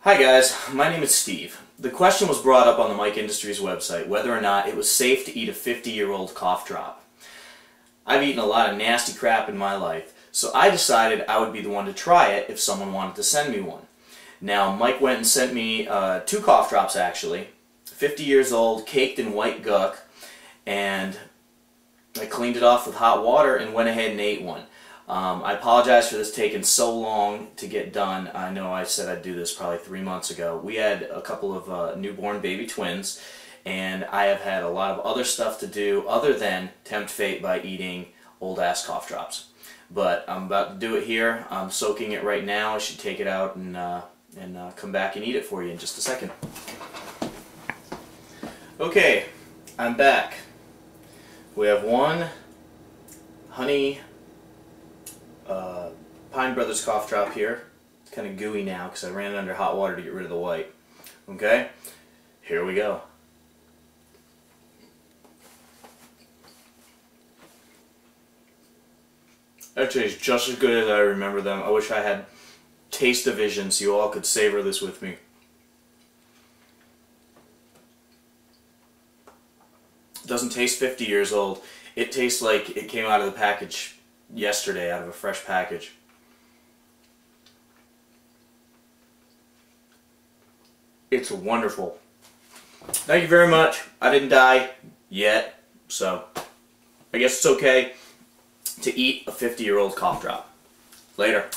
Hi guys, my name is Steve. The question was brought up on the Mike Industries website whether or not it was safe to eat a 50-year-old cough drop. I've eaten a lot of nasty crap in my life, so I decided I would be the one to try it if someone wanted to send me one. Now, Mike went and sent me 2 cough drops actually, 50 years old, caked in white guck, and I cleaned it off with hot water and went ahead and ate one. I apologize for this taking so long to get done. I know I said I'd do this probably 3 months ago. We had a couple of newborn baby twins, and I have had a lot of other stuff to do other than tempt fate by eating old-ass cough drops. But I'm about to do it here. I'm soaking it right now. I should take it out and come back and eat it for you in just a second. Okay, I'm back. We have one honey Pine Brothers cough drop here. It's kind of gooey now because I ran it under hot water to get rid of the white. Okay, here we go. That tastes just as good as I remember them. I wish I had taste-o-vision so you all could savor this with me. It doesn't taste 50 years old. It tastes like it came out of the package yesterday, out of a fresh package. It's wonderful. Thank you very much. I didn't die yet, so I guess it's okay to eat a 50-year-old cough drop. Later.